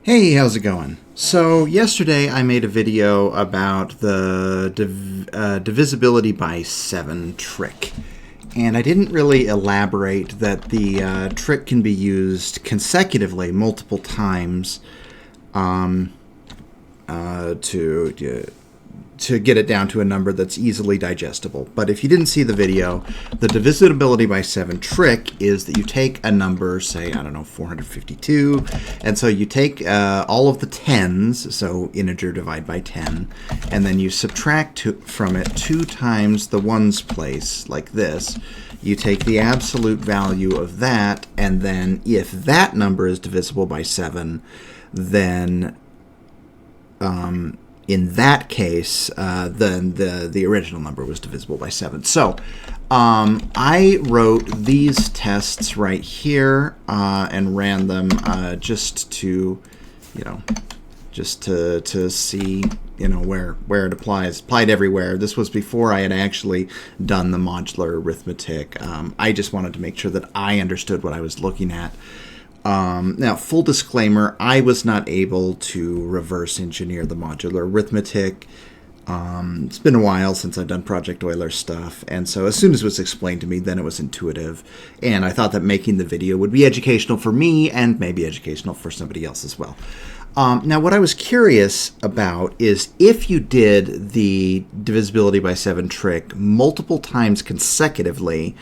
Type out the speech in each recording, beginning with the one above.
Hey, how's it going? So yesterday I made a video about the divisibility by 7 trick. And I didn't really elaborate that the trick can be used consecutively multiple times to get it down to a number that's easily digestible. But if you didn't see the video, the divisibility by 7 trick is that you take a number, say, I don't know, 452, and so you take all of the tens, so integer divide by 10, and then you subtract from it 2 times the ones place, like this. You take the absolute value of that, and then if that number is divisible by 7, then in that case, then the original number was divisible by 7. So I wrote these tests right here and ran them just to, to see, where it applies. Applied everywhere. This was before I had actually done the modular arithmetic. I just wanted to make sure that I understood what I was looking at. Now, full disclaimer, I was not able to reverse engineer the modular arithmetic. It's been a while since I've done Project Euler stuff, and so as soon as it was explained to me, then it was intuitive. And I thought that making the video would be educational for me and maybe educational for somebody else as well. Now, what I was curious about is if you did the divisibility by 7 trick multiple times consecutively,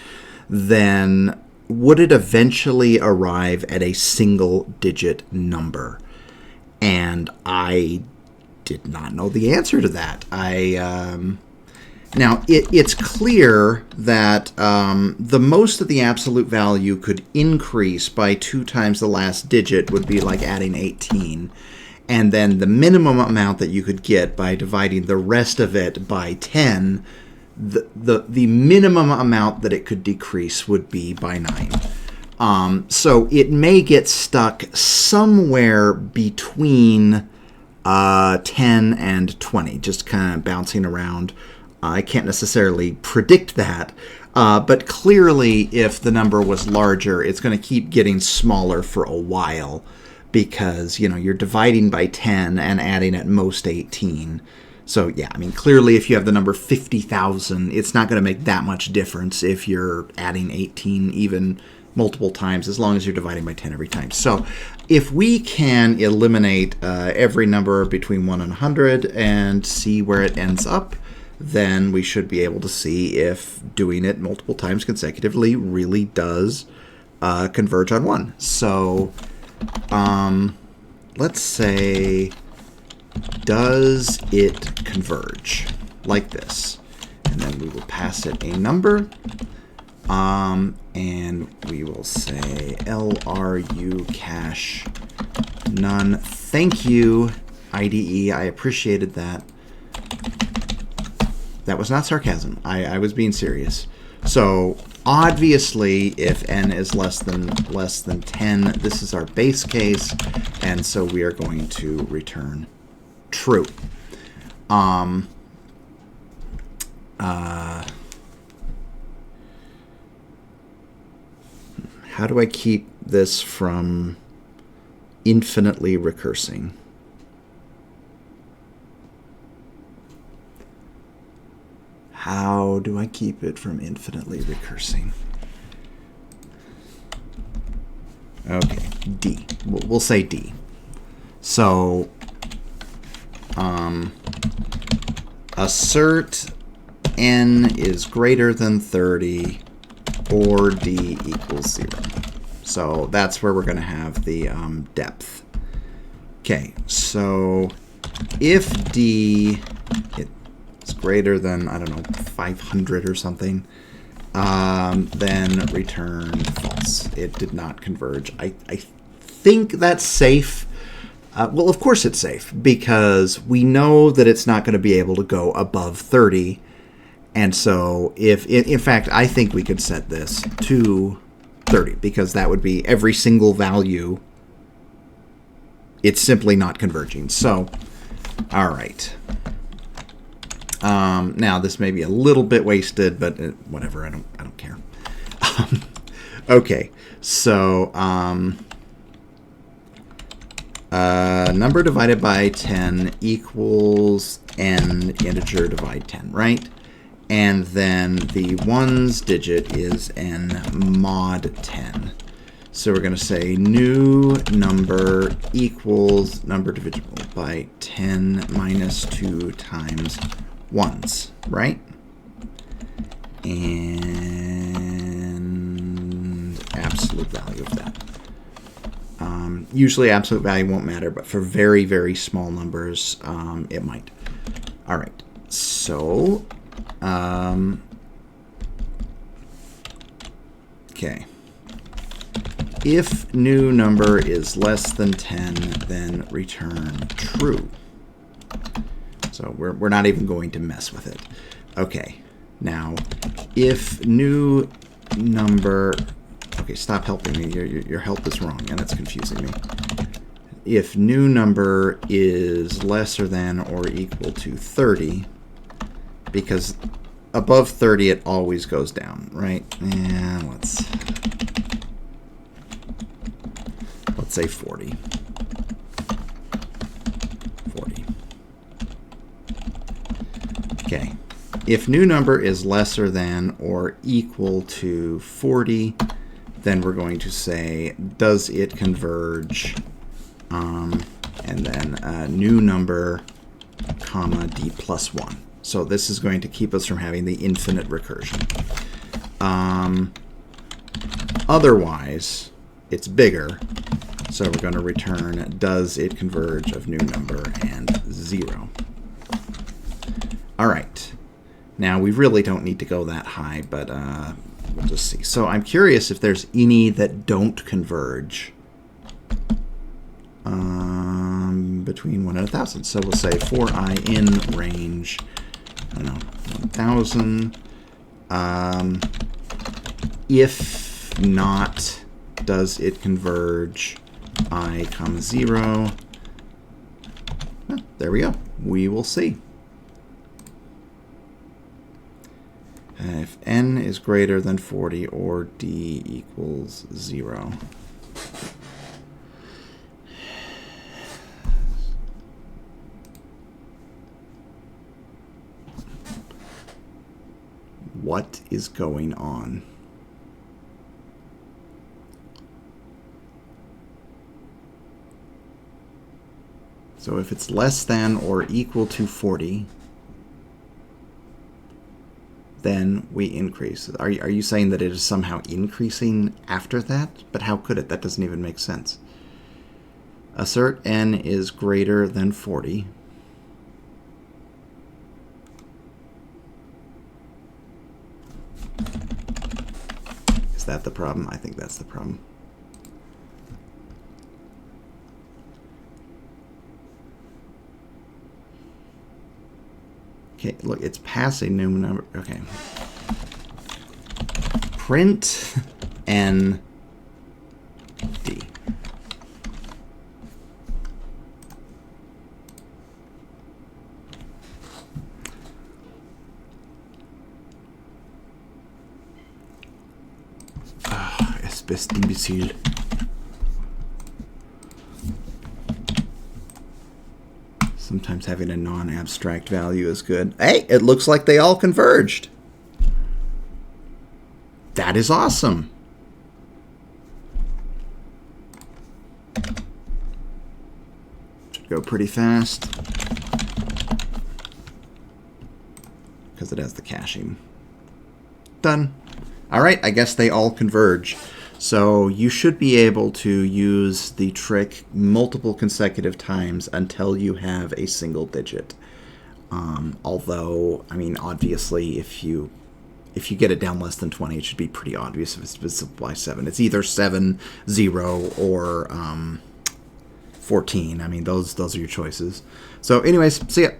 then would it eventually arrive at a single-digit number? And I did not know the answer to that. Now, it's clear that the most that the absolute value could increase by 2 times the last digit would be like adding 18. And then the minimum amount that you could get by dividing the rest of it by 10, the minimum amount that it could decrease would be by 9. So it may get stuck somewhere between 10 and 20, just kind of bouncing around. I can't necessarily predict that, but clearly if the number was larger, it's going to keep getting smaller for a while because, you're dividing by 10 and adding at most 18. So, yeah, I mean, clearly if you have the number 50,000, it's not going to make that much difference if you're adding 18 even multiple times, as long as you're dividing by 10 every time. So, if we can eliminate every number between 1 and 100 and see where it ends up, then we should be able to see if doing it multiple times consecutively really does converge on 1. So, let's say, does it converge? Like this. And then we will pass it a number. And we will say LRU cache none. Thank you, IDE. I appreciated that. That was not sarcasm. I was being serious. So obviously, if n is less than 10, this is our base case, and so we are going to return true. How do I keep this from infinitely recursing? How do I keep it from infinitely recursing? Okay, D. We'll say D. So, assert n is greater than 30 or d equals 0. So that's where we're going to have the depth. Okay, so if d is greater than, I don't know, 500 or something, then return false. It did not converge. I think that's safe. Well, of course it's safe, because we know that it's not going to be able to go above 30. And so, in fact, I think we could set this to 30, because that would be every single value. It's simply not converging. So, all right. Now, this may be a little bit wasted, but whatever. I don't care. Okay. So, number divided by 10 equals n integer divide 10, right? And then the ones digit is n mod 10. So we're going to say new number equals number divisible by 10 minus 2 times ones, right? And absolute value of that. Usually absolute value won't matter, but for very, very small numbers, it might. All right. So, okay. If new number is less than 10, then return true. So we're not even going to mess with it. Okay. Now, if new number... Okay, stop helping me. Your help is wrong, and that's confusing me. If new number is lesser than or equal to 30, because above 30 it always goes down, right? And let's say 40. 40. Okay. If new number is lesser than or equal to 40, then we're going to say, does it converge? And then new number, comma, d plus 1. So this is going to keep us from having the infinite recursion. Otherwise, it's bigger. So we're going to return, does it converge of new number and 0. All right. Now, we really don't need to go that high, but we'll just see. So I'm curious if there's any that don't converge between 1 and 1,000. So we'll say for I in range, I don't know, 1,000. If not, does it converge I, comma 0? Well, there we go. We will see. If n is greater than 40 or d equals 0. What is going on? So if it's less than or equal to 40, then we increase. Are you saying that it is somehow increasing after that? But how could it? That doesn't even make sense. Assert n is greater than 40. Is that the problem? I think that's the problem. Okay, look, it's passing new number. Okay. Print n d. Espèce d'imbécile. Sometimes having a non-abstract value is good. Hey, it looks like they all converged. That is awesome. Should go pretty fast because it has the caching. Done. All right, I guess they all converge. So you should be able to use the trick multiple consecutive times until you have a single digit. Although, I mean, obviously, if you get it down less than 20, it should be pretty obvious if it's divisible by 7. It's either 7, 0, or 14. I mean, those are your choices. So anyways, see ya.